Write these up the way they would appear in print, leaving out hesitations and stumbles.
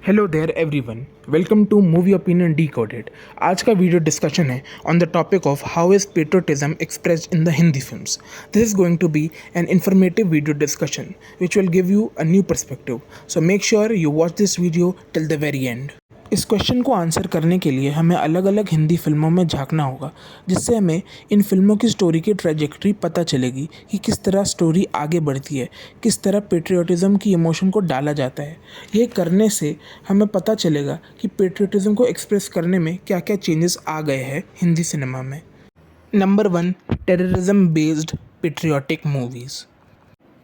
Hello there everyone, welcome to movie opinion decoded. आज का video discussion है on the topic of how is patriotism expressed in the Hindi films. This is going to be an informative video discussion which will give you a new perspective, so make sure you watch this video till the very end. इस question को answer करने के लिए हमें अलग अलग हिंदी फिल्मों में झांकना होगा, जिससे हमें इन फिल्मों की स्टोरी की ट्रेजेक्ट्री पता चलेगी कि किस तरह स्टोरी आगे बढ़ती है, किस तरह पेट्रियोटिज्म की इमोशन को डाला जाता है। ये करने से हमें पता चलेगा कि पेट्रियोटिज्म को एक्सप्रेस करने में क्या क्या चेंजेस आ गए हैं हिंदी सिनेमा में। Number 1, terrorism based patriotic movies.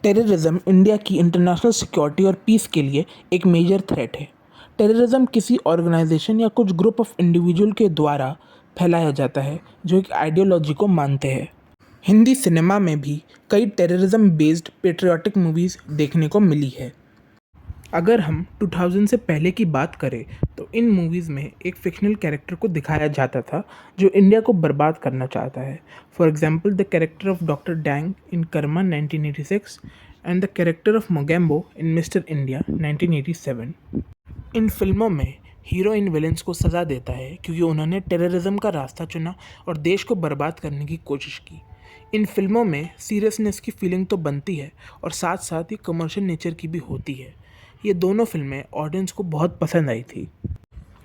Terrorism India की इंटरनेशनल सिक्योरिटी और पीस के लिए एक मेजर थ्रेट है। टेररिज्म किसी ऑर्गेनाइजेशन या कुछ ग्रुप ऑफ इंडिविजुअल के द्वारा फैलाया जाता है जो एक आइडियोलॉजी को मानते हैं। हिंदी सिनेमा में भी कई टेररिज्म बेस्ड पेट्रियोटिक मूवीज़ देखने को मिली है। अगर हम 2000 से पहले की बात करें तो इन मूवीज़ में एक फिक्शनल कैरेक्टर को दिखाया जाता था जो इंडिया को बर्बाद करना चाहता है। For example the character of doctor dang in Karma 1986 and the character of Mogambo in mister India 1987। इन फिल्मों में हीरो इन विलेंस को सज़ा देता है क्योंकि उन्होंने टेररिज्म का रास्ता चुना और देश को बर्बाद करने की कोशिश की। इन फिल्मों में सीरियसनेस की फीलिंग तो बनती है और साथ साथ ये कमर्शियल नेचर की भी होती है। ये दोनों फिल्में ऑडियंस को बहुत पसंद आई थी,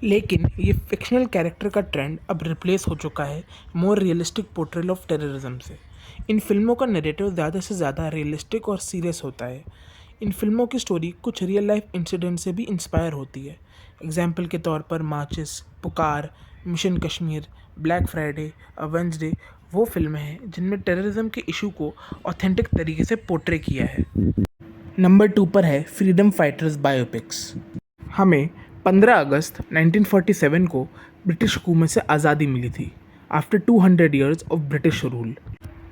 लेकिन ये फिक्शनल कैरेक्टर का ट्रेंड अब रिप्लेस हो चुका है more realistic portrayal of terrorism से। इन फिल्मों का नैरेटिव ज़्यादा से ज़्यादा रियलिस्टिक और सीरियस होता है। इन फिल्मों की स्टोरी कुछ रियल लाइफ इंसिडेंट से भी इंस्पायर होती है। एग्जाम्पल के तौर पर माचिस, पुकार, मिशन कश्मीर, ब्लैक फ्राइडे, अ वेंसडे वो फिल्में हैं जिनमें टेररिज्म के इशू को ऑथेंटिक तरीके से पोर्ट्रे किया है। नंबर 2 पर है फ्रीडम फाइटर्स बायोपिक्स। हमें 15 अगस्त 1947 को ब्रिटिश हुकूमत से आज़ादी मिली थी after 200 years of British rule.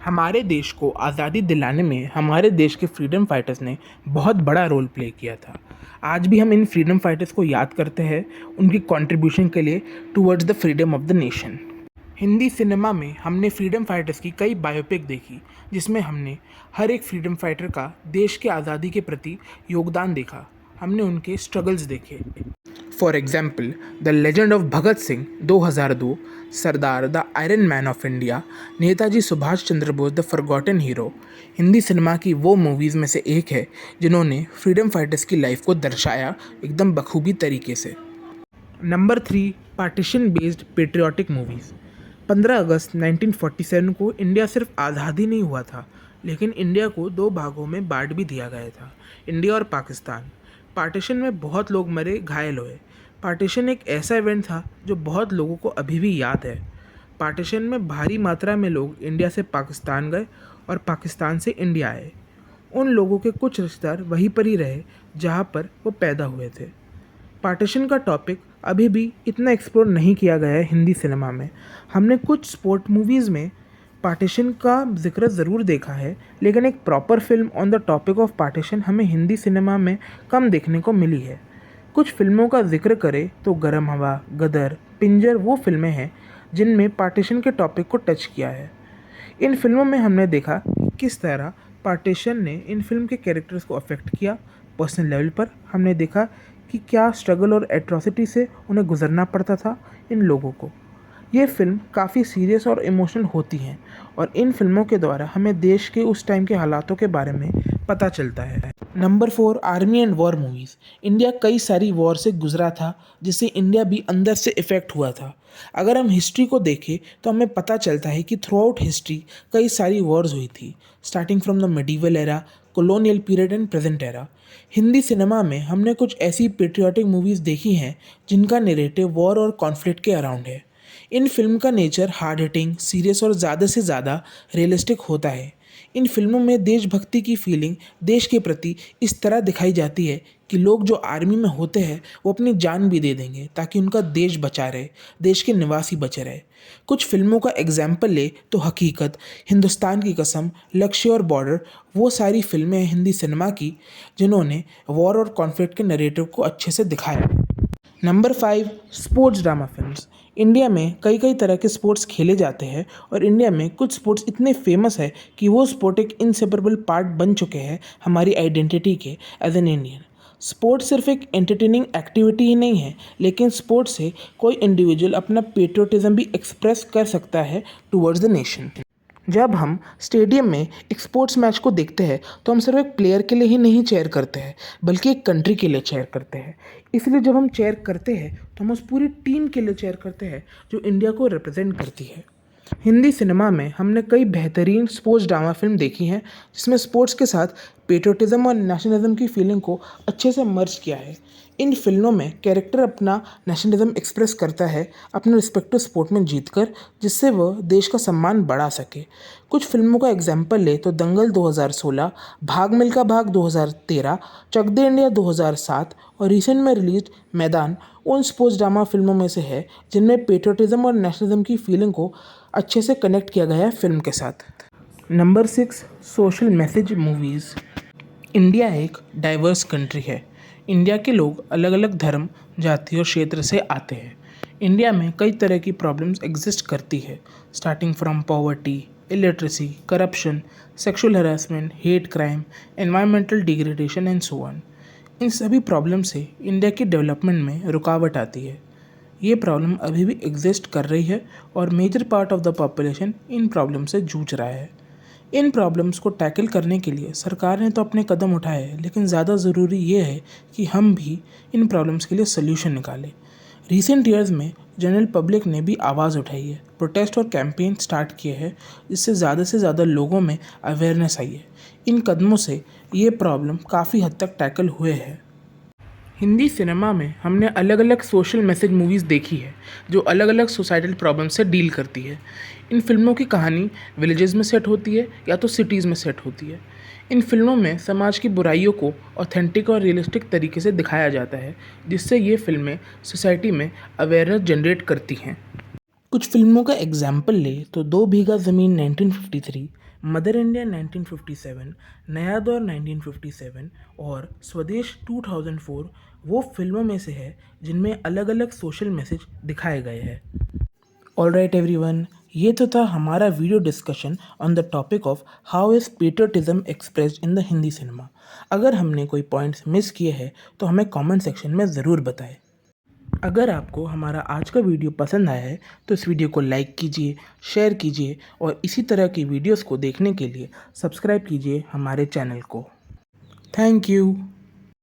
हमारे देश को आज़ादी दिलाने में हमारे देश के फ्रीडम फाइटर्स ने बहुत बड़ा रोल प्ले किया था। आज भी हम इन फ्रीडम फाइटर्स को याद करते हैं उनकी कंट्रीब्यूशन के लिए towards the freedom of the nation. Hindi cinema में हमने फ्रीडम फाइटर्स की कई बायोपिक देखी, जिसमें हमने हर एक फ्रीडम फाइटर का देश के आज़ादी के प्रति योगदान देखा। हमने उनके स्ट्रगल्स देखे। For example the legend of Bhagat Singh 2002, Sardar the iron man of India, Netaji Subhash Chandra Bose the forgotten hero Hindi cinema की वो मूवीज़ में से एक है जिन्होंने फ्रीडम फाइटर्स की लाइफ को दर्शाया एकदम बखूबी तरीके से। Number 3, partition based patriotic movies. 15 अगस्त 1947 को इंडिया सिर्फ आज़ाद ही नहीं हुआ था, लेकिन इंडिया को 2 भागों में बांट भी दिया गया था, इंडिया और पाकिस्तान। पार्टीशन में बहुत लोग मरे, घायल हुए। पार्टीशन एक ऐसा इवेंट था जो बहुत लोगों को अभी भी याद है। पार्टीशन में भारी मात्रा में लोग इंडिया से पाकिस्तान गए और पाकिस्तान से इंडिया आए। उन लोगों के कुछ रिश्तेदार वहीं पर ही रहे जहाँ पर वो पैदा हुए थे। पार्टीशन का टॉपिक अभी भी इतना एक्सप्लोर नहीं किया गया है हिंदी सिनेमा में। हमने कुछ स्पोर्ट मूवीज़ में पार्टीशन का जिक्र ज़रूर देखा है, लेकिन एक proper film on the topic of partition हमें हिंदी सिनेमा में कम देखने को मिली है। कुछ फिल्मों का जिक्र करें तो गरम हवा, गदर, पिंजर वो फिल्में हैं जिनमें पार्टीशन के टॉपिक को टच किया है। इन फिल्मों में हमने देखा कि किस तरह पार्टीशन ने इन फिल्म के कैरेक्टर्स को अफेक्ट किया। पर्सनल लेवल पर हमने देखा कि क्या स्ट्रगल और एट्रॉसिटी से उन्हें गुजरना पड़ता था इन लोगों को। ये फिल्म काफ़ी सीरियस और इमोशनल होती हैं और इन फिल्मों के द्वारा हमें देश के उस टाइम के हालातों के बारे में पता चलता है। Number 4, army and war movies. India कई सारी वॉर से गुजरा था जिससे इंडिया भी अंदर से इफ़ेक्ट हुआ था। अगर हम हिस्ट्री को देखें तो हमें पता चलता है कि थ्रू आउट हिस्ट्री कई सारी वॉर्स हुई थी, starting from the medieval era, colonial period and present era. Hindi cinema में हमने कुछ ऐसी पेट्रियाटिक मूवीज़ देखी हैं जिनका नैरेटिव वॉर और कॉन्फ्लिक्ट के अराउंड है। इन फिल्म का नेचर हार्ड हिटिंग, सीरियस और ज़्यादा से ज़्यादा रियलिस्टिक होता है। इन फिल्मों में देशभक्ति की फीलिंग देश के प्रति इस तरह दिखाई जाती है कि लोग जो आर्मी में होते हैं वो अपनी जान भी दे देंगे ताकि उनका देश बचा रहे, देश के निवासी बचे रहे। कुछ फिल्मों का एग्जाम्पल ले तो हकीकत, हिंदुस्तान की कसम, लक्ष्य और बॉर्डर वो सारी फिल्में हैं हिंदी सिनेमा की जिन्होंने वॉर और कॉन्फ्लिक्ट के नैरेटिव को अच्छे से दिखाया। Number 5, sports drama films. India में कई कई तरह के स्पोर्ट्स खेले जाते हैं और इंडिया में कुछ स्पोर्ट्स इतने फेमस है कि वो स्पोर्ट एक इनसेपरेबल पार्ट बन चुके हैं हमारी आइडेंटिटी के एज एन इंडियन। स्पोर्ट्स सिर्फ एक एंटरटेनिंग एक्टिविटी ही नहीं है, लेकिन स्पोर्ट्स से कोई इंडिविजुअल अपना पेट्रियोटिज्म भी एक्सप्रेस कर सकता है टुवर्ड्स द नेशन। जब हम स्टेडियम में एक स्पोर्ट्स मैच को देखते हैं तो हम सिर्फ एक प्लेयर के लिए ही नहीं चेयर करते हैं, बल्कि एक कंट्री के लिए चेयर करते हैं। इसलिए जब हम चेयर करते हैं तो हम उस पूरी टीम के लिए चेयर करते हैं जो इंडिया को रिप्रेजेंट करती है। हिंदी सिनेमा में हमने कई बेहतरीन स्पोर्ट्स ड्रामा फिल्म देखी हैं जिसमें स्पोर्ट्स के साथ पेट्रियोटिज्म और नेशनलिज्म की फीलिंग को अच्छे से मर्ज किया है। इन फिल्मों में कैरेक्टर अपना नेशनलिज्म एक्सप्रेस करता है अपने रिस्पेक्टिव स्पोर्ट में जीतकर, जिससे वह देश का सम्मान बढ़ा सके। कुछ फिल्मों का एग्जाम्पल ले तो दंगल 2016, भाग मिल्खा भाग 2013, चक दे इंडिया 2007 और रिसेंट में रिलीज मैदान उन स्पोर्ट्स ड्रामा फिल्मों में से है जिनमें पेट्रियोटिज्म और नेशनलिज्म की फीलिंग को अच्छे से कनेक्ट किया गया है फिल्म के साथ। Number 6, social message movies. India एक डाइवर्स कंट्री है। इंडिया के लोग अलग अलग धर्म, जाति और क्षेत्र से आते हैं। इंडिया में कई तरह की प्रॉब्लम्स एग्जिस्ट करती है, starting from poverty, illiteracy, corruption, sexual harassment, hate crime, environmental degradation and so on. इन सभी प्रॉब्लम से इंडिया की डेवलपमेंट में रुकावट आती है। ये प्रॉब्लम अभी भी एग्जिस्ट कर रही है और major part of the population इन प्रॉब्लम से जूझ रहा है। इन प्रॉब्लम्स को टैकल करने के लिए सरकार ने तो अपने कदम उठाए हैं, लेकिन ज़्यादा ज़रूरी ये है कि हम भी इन प्रॉब्लम्स के लिए सोल्यूशन निकालें। रिसेंट ईयर्स में जनरल पब्लिक ने भी आवाज़ उठाई है, प्रोटेस्ट और कैंपेन स्टार्ट किए हैं, जिससे ज़्यादा लोगों में अवेयरनेस आई है। इन कदमों से ये प्रॉब्लम काफ़ी हद तक टैकल हुए हैं। हिंदी सिनेमा में हमने अलग अलग सोशल मैसेज मूवीज़ देखी है जो अलग अलग सोसाइटल प्रॉब्लम से डील करती है। इन फिल्मों की कहानी विलेजेस में सेट होती है या तो सिटीज़ में सेट होती है। इन फिल्मों में समाज की बुराइयों को ऑथेंटिक और रियलिस्टिक तरीके से दिखाया जाता है, जिससे ये फिल्में सोसाइटी में अवेयरनेस जनरेट करती हैं। कुछ फिल्मों का एग्जाम्पल ले तो दो बीघा ज़मीन 1953, मदर इंडिया 1957, नया दौर 1957 और स्वदेश 2004 वो फिल्मों में से है जिनमें अलग अलग सोशल मैसेज दिखाए गए हैं। ऑलराइट एवरीवन, ये तो था हमारा video discussion on the topic of how is patriotism expressed in the Hindi cinema. अगर हमने कोई पॉइंट्स मिस किए हैं तो हमें कमेंट सेक्शन में ज़रूर बताएं। अगर आपको हमारा आज का वीडियो पसंद आया है तो इस वीडियो को लाइक कीजिए, शेयर कीजिए और इसी तरह की वीडियोस को देखने के लिए सब्सक्राइब कीजिए हमारे चैनल को। Thank you.